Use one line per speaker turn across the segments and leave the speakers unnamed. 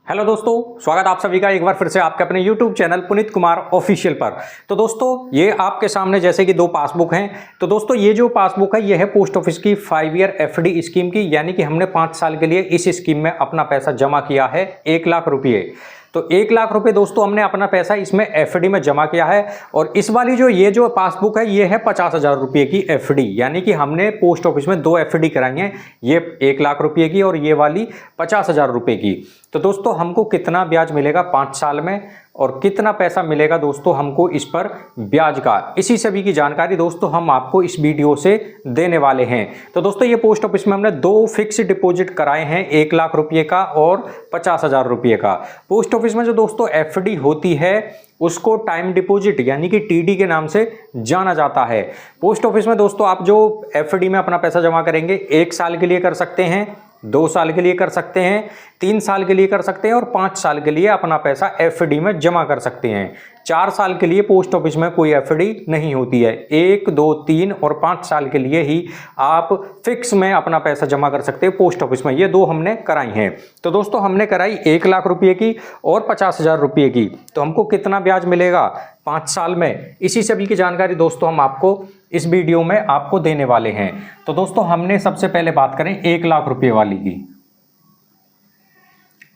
Hello दोस्तों, स्वागत आप सभी का एक बार फिर से आपके अपने YouTube channel Puneet Kumar official पर। तो दोस्तों ये आपके सामने जैसे कि दो पासबुक हैं। तो दोस्तों ये जो पासबुक है ये है पोस्ट ऑफिस की 5 ईयर एफडी स्कीम की, यानी कि हमने 5 साल के लिए इस स्कीम में अपना पैसा जमा किया है 1 लाख रुपये। तो 1 लाख रुपए दोस्तों हमने अपना पैसा इसमें एफडी में जमा किया है। और इस वाली ये जो पासबुक है ये है 50,000 रुपये की एफडी, यानी कि हमने पोस्ट ऑफिस में 2 एफडी कराई हैं, ये 1 लाख रुपये की और ये वाली 50,000 रुपये की। तो दोस्तों हमको कितना ब्याज मिलेगा 5 साल में और कितना पैसा मिलेगा दोस्तों हमको इस पर ब्याज का, इसी सभी की जानकारी दोस्तों हम आपको इस वीडियो से देने वाले हैं। तो दोस्तों ये पोस्ट ऑफिस में हमने 2 फिक्स डिपॉजिट कराए हैं, 1 लाख रुपये का और 50,000 रुपये का। पोस्ट ऑफिस में जो दोस्तों एफडी होती है उसको टाइम डिपॉजिट यानी कि टीडी के नाम से जाना जाता है। पोस्ट ऑफिस में दोस्तों आप जो एफडी में अपना पैसा जमा करेंगे 1 साल के लिए कर सकते हैं, 2 साल के लिए कर सकते हैं, 3 साल के लिए कर सकते हैं और 5 साल के लिए अपना पैसा एफडी में जमा कर सकते हैं। 4 साल के लिए पोस्ट ऑफिस में कोई एफडी नहीं होती है। 1, 2, 3 और 5 साल के लिए ही आप फिक्स में अपना पैसा जमा कर सकते हैं पोस्ट ऑफिस में। ये 2 हमने कराई हैं। तो दोस्तों हमने कराई 1 लाख रुपये की और 50,000 रुपये की। तो हमको कितना ब्याज मिलेगा 5 साल में, इसी सभी की जानकारी दोस्तों हम आपको इस वीडियो में आपको देने वाले हैं। तो दोस्तों हमने सबसे पहले बात करें 1 लाख रुपये वाली की।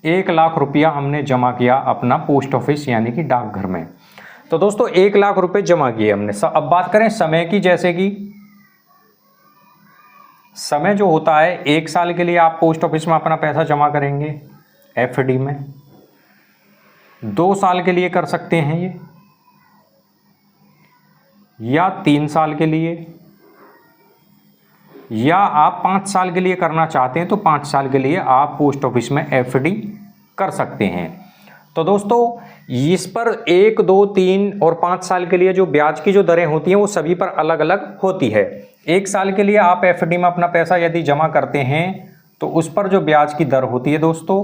1 लाख रुपया हमने जमा किया अपना पोस्ट ऑफिस यानी कि डाकघर में। तो दोस्तों 1 लाख रुपए जमा किए हमने। अब बात करें समय की, जैसे कि समय जो होता है 1 साल के लिए आप पोस्ट ऑफिस में अपना पैसा जमा करेंगे एफडी में, 2 साल के लिए कर सकते हैं ये, या 3 साल के लिए, या आप 5 साल के लिए करना चाहते हैं तो 5 साल के लिए आप पोस्ट ऑफिस में एफडी कर सकते हैं। तो दोस्तों इस पर 1, 2, 3 और 5 साल के लिए जो ब्याज की जो दरें होती हैं वो सभी पर अलग अलग होती है। 1 साल के लिए आप एफडी में अपना पैसा यदि जमा करते हैं तो उस पर जो ब्याज की दर होती है दोस्तों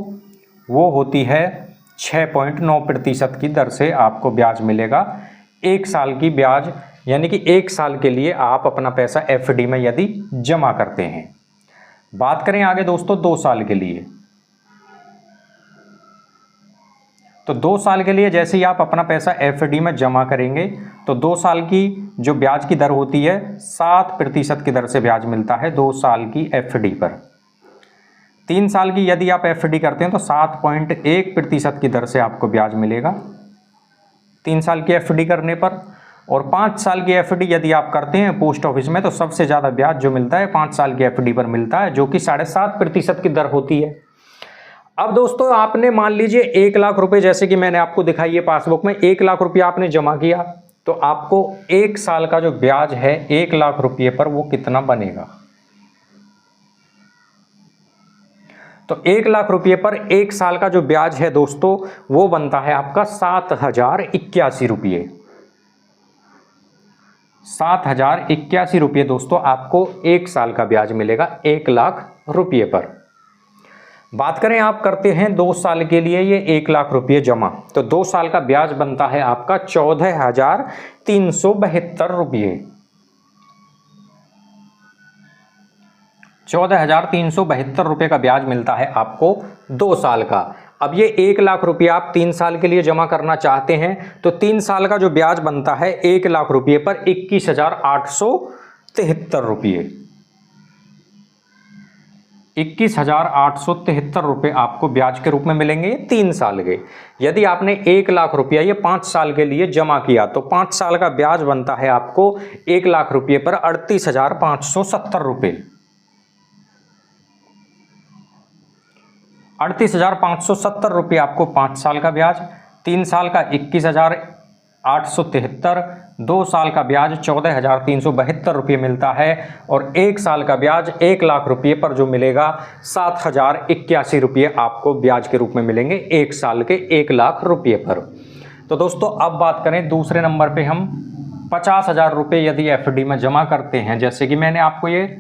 वो होती है 6.9% की दर से आपको ब्याज मिलेगा 1 साल की ब्याज, यानी कि 1 साल के लिए आप अपना पैसा एफडी में यदि जमा करते हैं। बात करें आगे दोस्तों 2 साल के लिए। तो 2 साल के लिए जैसे ही आप अपना पैसा एफडी में जमा करेंगे तो 2 साल की जो ब्याज की दर होती है 7% की दर से ब्याज मिलता है 2 साल की एफडी पर। 3 साल की यदि आप एफडी करते हैं तो 7.1% की दर से आपको ब्याज मिलेगा 3 साल की एफडी करने पर। और 5 साल की एफडी यदि आप करते हैं पोस्ट ऑफिस में तो सबसे ज़्यादा ब्याज जो मिलता है 5 साल की एफडी पर मिलता है, जो कि 7.5% की दर होती है। अब दोस्तों आपने मान लीजिए 1 लाख रुपए, जैसे कि मैंने आपको दिखाई है पासबुक में 1 लाख रुपया आपने जमा किया, तो आपको 1 साल का जो ब्याज है 1 लाख रुपये पर वो कितना बनेगा। तो 1 लाख रुपये पर 1 साल का जो ब्याज है दोस्तों वो बनता है आपका 7,081 रुपये। 7,081 रुपये दोस्तों आपको 1 साल का ब्याज मिलेगा 1 लाख रुपये पर। बात करें आप करते हैं 2 साल के लिए ये 1 लाख रुपये जमा, तो 2 साल का ब्याज बनता है आपका 14,372 रुपये। 14,372 रुपये का ब्याज मिलता है आपको 2 साल का। अब ये 1 लाख रुपया आप 3 साल के लिए जमा करना चाहते हैं तो 3 साल का जो ब्याज बनता है 1 लाख रुपये पर 21,873 रुपये। 21,873 रुपये आपको ब्याज के रूप में मिलेंगे 3 साल के। यदि आपने 1 लाख रुपया ये 5 साल के लिए जमा किया तो 5 साल का ब्याज बनता है आपको 1 लाख रुपये पर 38,570 रुपये। 38,570 रुपये आपको 5 साल का ब्याज, 3 साल का 21,873, 2 साल का ब्याज 14,372 रुपये मिलता है और 1 साल का ब्याज 1 लाख रुपये पर जो मिलेगा 7,081 रुपये आपको ब्याज के रूप में मिलेंगे 1 साल के 1 लाख रुपये पर। तो दोस्तों अब बात करें दूसरे नंबर पे हम 50,000 रुपये यदि एफडी में जमा करते हैं, जैसे कि मैंने आपको ये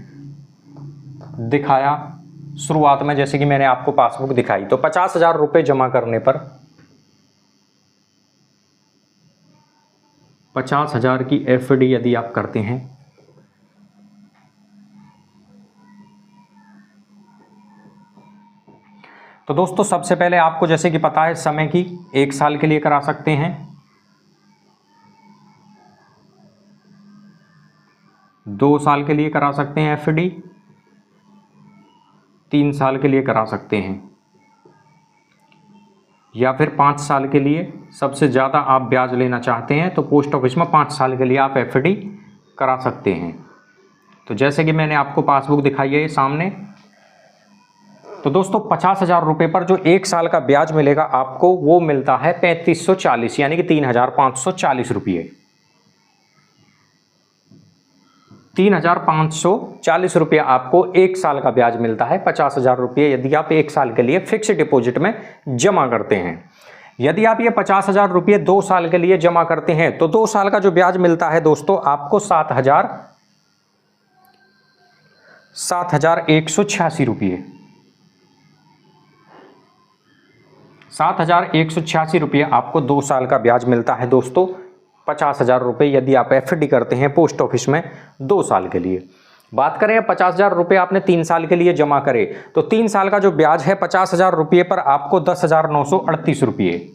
दिखाया शुरुआत में, जैसे कि मैंने आपको पासबुक दिखाई, तो 50,000 रुपये जमा करने पर 50,000 की एफडी यदि आप करते हैं तो दोस्तों सबसे पहले आपको जैसे कि पता है समय की 1 साल के लिए करा सकते हैं, 2 साल के लिए करा सकते हैं एफडी, 3 साल के लिए करा सकते हैं, या फिर 5 साल के लिए। सबसे ज़्यादा आप ब्याज लेना चाहते हैं तो पोस्ट ऑफिस में 5 साल के लिए आप एफडी करा सकते हैं। तो जैसे कि मैंने आपको पासबुक दिखाई है ये सामने, तो दोस्तों 50,000 रुपये पर जो 1 साल का ब्याज मिलेगा आपको वो मिलता है 3540 यानी कि 3,540 रुपये। 3,540 रुपये आपको 1 साल का ब्याज मिलता है। 50,000 रुपये यदि आप 1 साल के लिए फिक्स डिपॉजिट में जमा करते हैं। यदि आप ये 50,000 रुपये 2 साल के लिए जमा करते हैं तो 2 साल का जो ब्याज मिलता है दोस्तों आपको 7,186 रुपये, 7,186 रुपये आपको 2 साल का ब्याज मिलता है दोस्तों। 50,000 रुपये यदि आप एफडी करते हैं पोस्ट ऑफिस में 2 साल के लिए। बात करें 50,000 रुपये आपने 3 साल के लिए जमा करे तो 3 साल का जो ब्याज है 50,000 रुपये पर आपको 10,938 रुपये,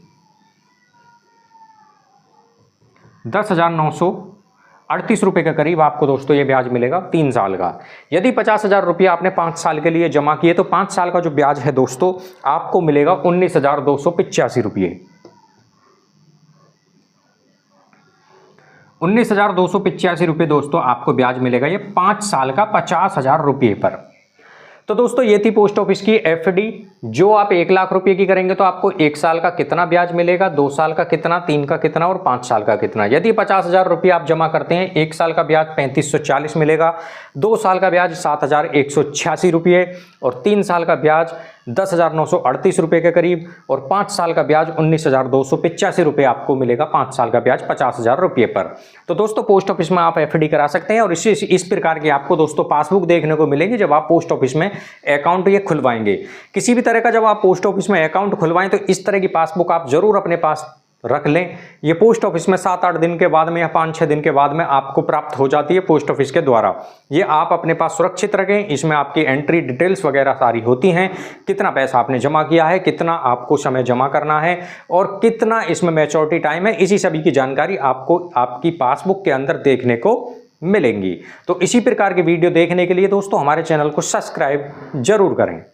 10,938 रुपये के करीब आपको दोस्तों ये ब्याज मिलेगा 3 साल का। यदि 50,000 रुपये आपने 5 साल के लिए जमा किए तो 5 साल का जो ब्याज है दोस्तों आपको मिलेगा 19,285 रुपये, 19,285 रुपये दोस्तों आपको ब्याज मिलेगा ये 5 साल का 50,000 रुपये पर। तो दोस्तों ये थी पोस्ट ऑफिस की एफडी। जो आप 1 लाख रुपए की करेंगे तो आपको 1 साल का कितना ब्याज मिलेगा, 2 साल का कितना, 3 का कितना और 5 साल का कितना। यदि 50,000 रुपये आप जमा करते हैं 1 साल का ब्याज 3540 मिलेगा, 2 साल का ब्याज 7,186 रुपये और 3 साल का ब्याज 10,938 रुपये के करीब और 5 साल का ब्याज 19,285 रुपये आपको मिलेगा। 5 साल का ब्याज 50,000 रुपये पर। तो दोस्तों पोस्ट ऑफिस में आप एफडी करा सकते हैं और इस प्रकार की आपको दोस्तों पासबुक देखने को मिलेगी जब आप पोस्ट ऑफिस में अकाउंट ये खुलवाएंगे। किसी भी तरह का जब आप पोस्ट ऑफिस में अकाउंट खुलवाएं तो इस तरह की पासबुक आप जरूर अपने पास रख लें। ये पोस्ट ऑफिस में 7-8 दिन के बाद में या 5-6 दिन के बाद में आपको प्राप्त हो जाती है पोस्ट ऑफिस के द्वारा। ये आप अपने पास सुरक्षित रखें। इसमें आपकी एंट्री डिटेल्स वगैरह सारी होती हैं, कितना पैसा आपने जमा किया है, कितना आपको समय जमा करना है और कितना इसमें मैच्योरिटी टाइम है, इसी सभी की जानकारी आपको आपकी पासबुक के अंदर देखने को मिलेंगी। तो इसी प्रकार की वीडियो देखने के लिए दोस्तों हमारे चैनल को सब्सक्राइब जरूर करें।